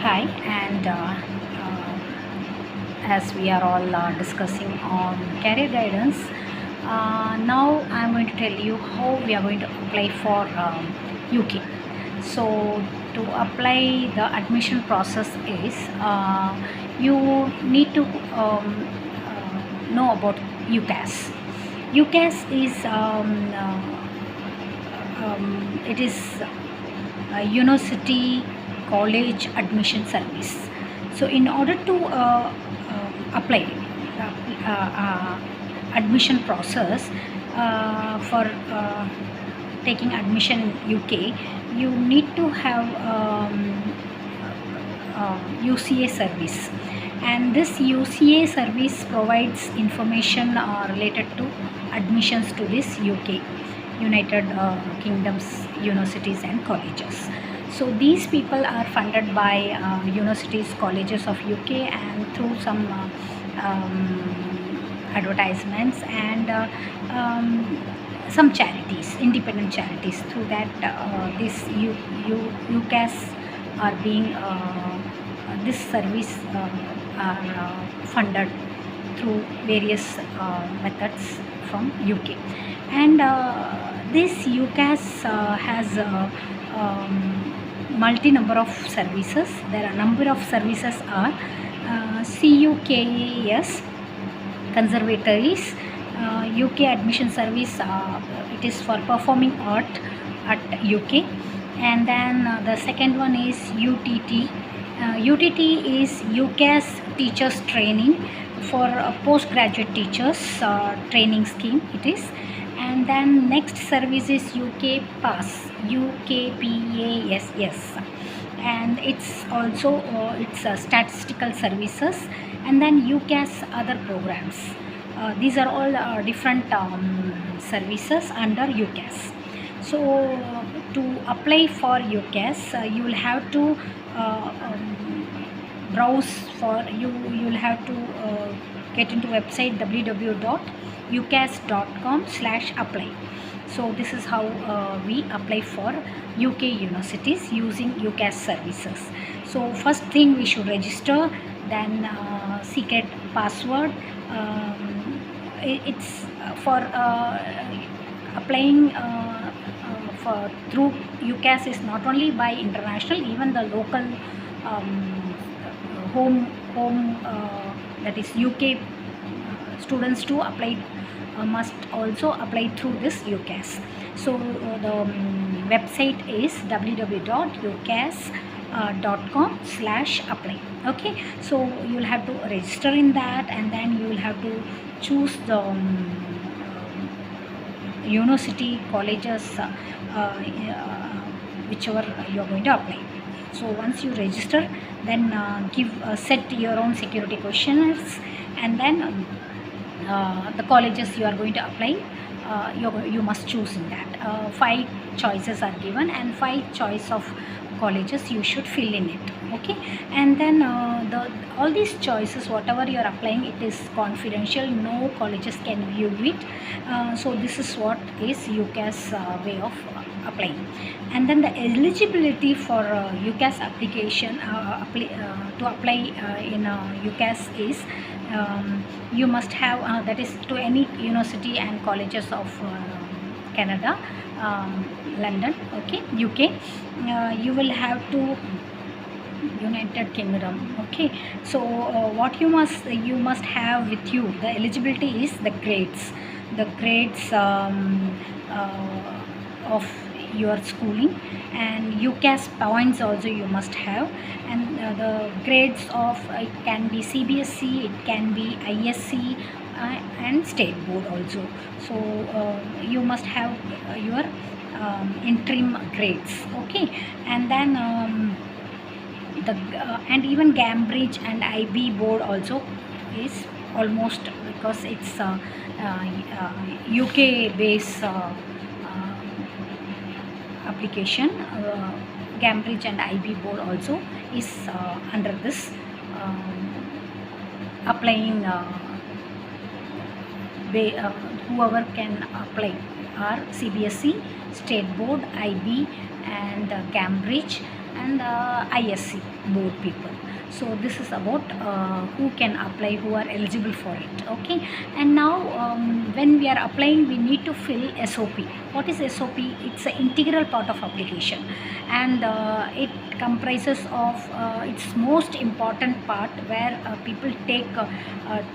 Hi, and as we are all discussing on career guidance, now I'm going to tell you how we are going to apply for UK. So, to apply, the admission process is you need to know about UCAS. UCAS is it is University College Admission Service. So, in order to apply the admission process for taking admission in UK, you need to have UCA service, and this UCA service provides information related to admissions to this UK, United Kingdom's universities and colleges. So these people are funded by universities, colleges of UK, and through some advertisements and some charities, independent charities. Through that, this UCAS are being this service are funded through various methods from UK, and this UCAS has multi number of services. There are number of services are CUKAS, conservatories, UK admission service. It is for performing art at UK, and then the second one is UTT. UTT is UCAS teachers training for postgraduate teachers training scheme. It is, and then next service is UK PASS, UKPASS, and it's also it's statistical services, and then UCAS other programs. These are all different services under UCAS. So to apply for UCAS, you will have to browse for you will have to get into website www.ucas.com/apply. So this is how we apply for UK universities using UCAS services. So first thing, we should register, then secret password. It's for applying for through UCAS is not only by international, even the local home that is UK students to apply must also apply through this UCAS. So the website is www.ucas.com/apply. Okay, so you will have to register in that, and then you will have to choose the university, colleges, whichever you are going to apply. So once you register, then set your own security questionnaires, and then the colleges you are going to apply, you must choose in that. 5 choices are given, and 5 choice of colleges you should fill in it. Okay, and then all these choices, whatever you are applying, it is confidential. No colleges can view it. So this is what is UCAS way of applying. And then the eligibility for UCAS application to apply in UCAS is you must have that is to any university and colleges of Canada, London, okay, UK. You will have to United Kingdom. Okay, so what you must have with you, the eligibility is the grades, of your schooling, and UCAS points also you must have, and the grades of it can be CBSE, it can be ISC, and state board also. So you must have your interim grades. Okay, and then and even Cambridge and IB board also is almost, because it's UK based application. Cambridge and IB board also is under this applying whoever can apply are CBSE, state board, IB, and Cambridge, and ISC board people. So this is about who can apply, who are eligible for it. Okay, and now when we are applying, we need to fill SOP. What is SOP? It's an integral part of application, and it comprises of its most important part, where people take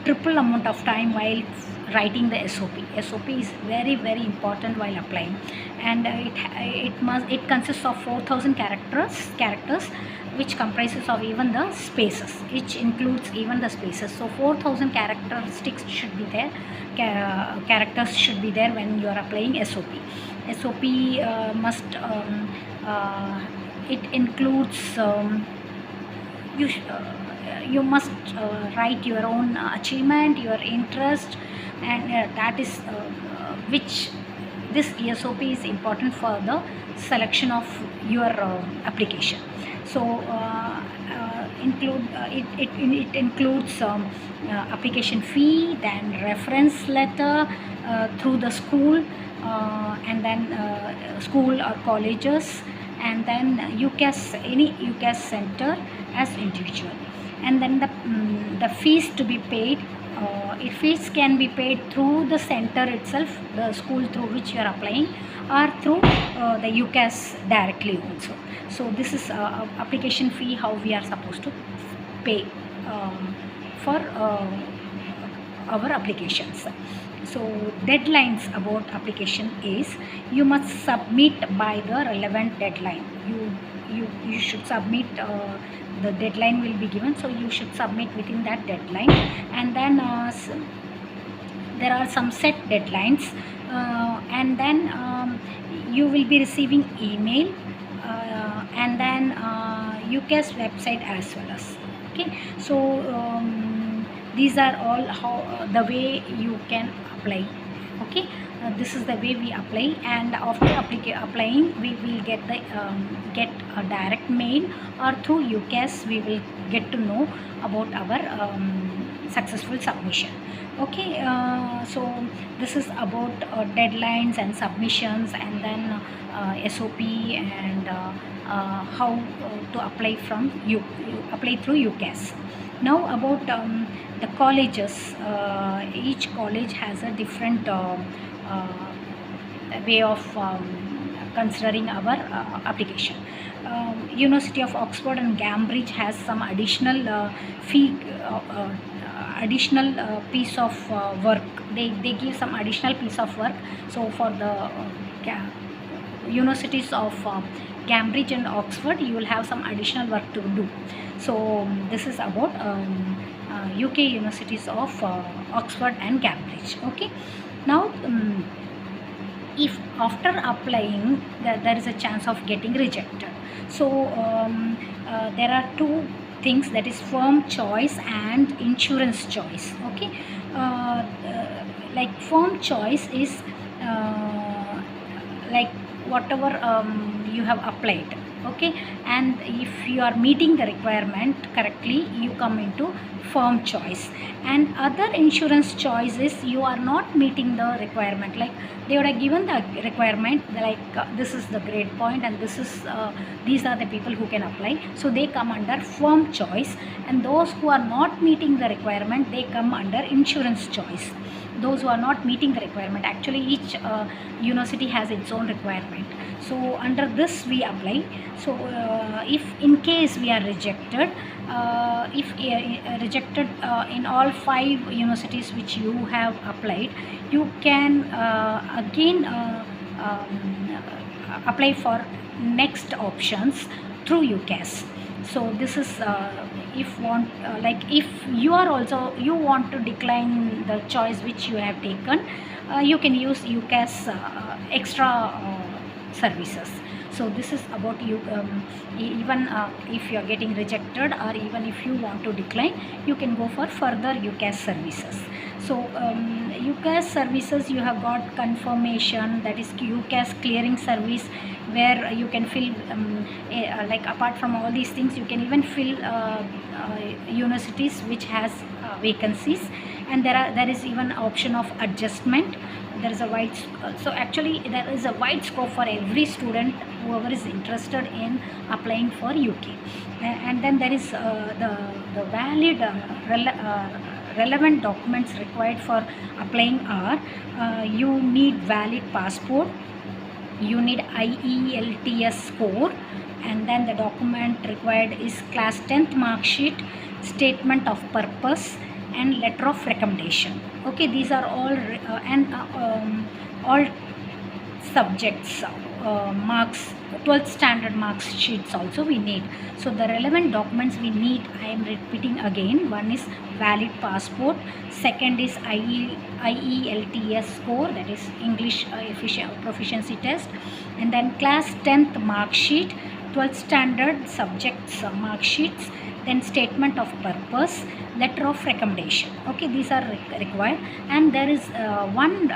triple amount of time while writing the SOP. SOP is very very important while applying, and it consists of 4,000 characters, which comprises of even the spaces, which includes even the spaces. So 4,000 characteristics should be there, characters should be there when you are applying SOP. SOP must it includes you must write your own achievement, your interest, and that is which this SOP is important for the selection of your application. So it includes application fee, then reference letter through the school, and then school or colleges, and then UCAS, any UCAS center as individual, and then the fees to be paid. Fees can be paid through the center itself, the school through which you are applying, or through the UCAS directly also. So this is application fee, how we are supposed to pay for our applications. So deadlines about application is, you must submit by the relevant deadline. You should submit, the deadline will be given, so you should submit within that deadline. And then there are some set deadlines, and then you will be receiving email, and then UCAS website as well as. Okay, so these are all how the way you can apply. Okay, this is the way we apply, and after applying, we will get a direct mail, or through UCAS we will get to know about our successful submission. Okay, so this is about deadlines and submissions, and then SOP, and how to apply from you apply through UCAS. Now about the colleges, each college has a different way of considering our application. University of Oxford and Cambridge has some additional fee, additional piece of work. They give some additional piece of work. So for the universities of Cambridge and Oxford, you will have some additional work to do. So this is about UK universities of Oxford and Cambridge. Okay, now if after applying there is a chance of getting rejected, so there are two things, that is firm choice and insurance choice. Okay, like firm choice is like whatever you have applied. Okay, and if you are meeting the requirement correctly, you come into firm choice. And other insurance choice is, you are not meeting the requirement, like they would have given the requirement, like this is the grade point, and this is these are the people who can apply, so they come under firm choice. And those who are not meeting the requirement, they come under insurance choice. Those who are not meeting the requirement, actually each university has its own requirement, so under this we apply. So if in case we are rejected, if rejected in all 5 universities which you have applied, you can again apply for next options through UCAS. So this is if you are also, you want to decline the choice which you have taken, you can use UCAS extra services. So this is about you, even if you are getting rejected, or even if you want to decline, you can go for further UCAS services. So UCAS services, you have got confirmation, that is UCAS clearing service, where you can fill like apart from all these things, you can even fill universities which has vacancies. And there is even option of adjustment, there is a so actually there is a wide scope for every student whoever is interested in applying for UK. And then there is the valid relevant documents required for applying are you need valid passport, you need IELTS score, and then the document required is class 10th mark sheet, statement of purpose, and letter of recommendation. Okay, these are all subjects marks, 12th standard marks sheets also we need. So the relevant documents we need, I am repeating again, one is valid passport, second is IELTS score, that is English proficiency test, and then class 10th mark sheet, 12th standard subjects mark sheets, then statement of purpose, letter of recommendation. Okay, these are required. And there is one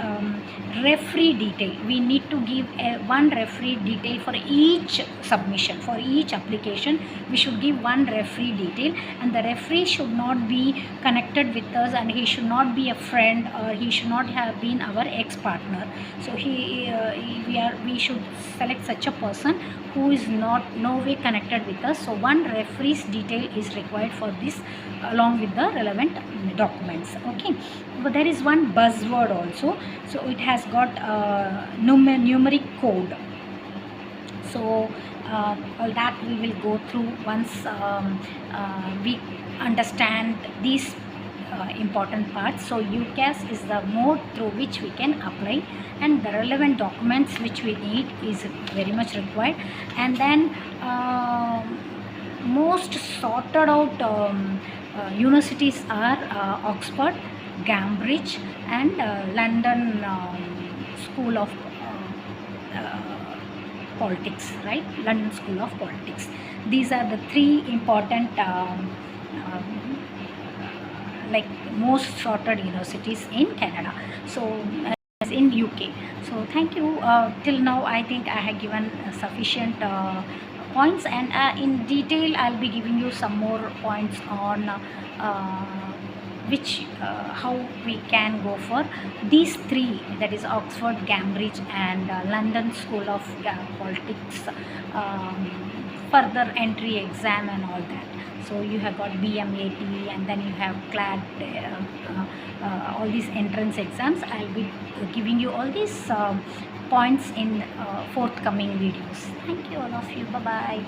referee detail. We need to give one referee detail for each submission, for each application we should give one referee detail, and the referee should not be connected with us, and he should not be a friend, or he should not have been our ex-partner. So we should select such a person who is no way connected with us. So one referee's detail is required for this along with the relevant documents. Okay, but there is one buzzword also, so it has got numeric code. So all that we will go through once we understand these important parts. So UCAS is the mode through which we can apply, and the relevant documents which we need is very much required. And then most sorted out universities are Oxford, Cambridge, and London School of Politics, right? London School of Politics. These are the three important like most sorted universities in Canada, so as in UK. So thank you. Till now I think I have given sufficient points, and in detail I'll be giving you some more points on how we can go for these three, that is Oxford, Cambridge, and London School of Politics further entry exam and all that. So you have got BMAT, and then you have CLAT, all these entrance exams. I'll be giving you all these points in forthcoming videos. Thank you all of you. Bye bye.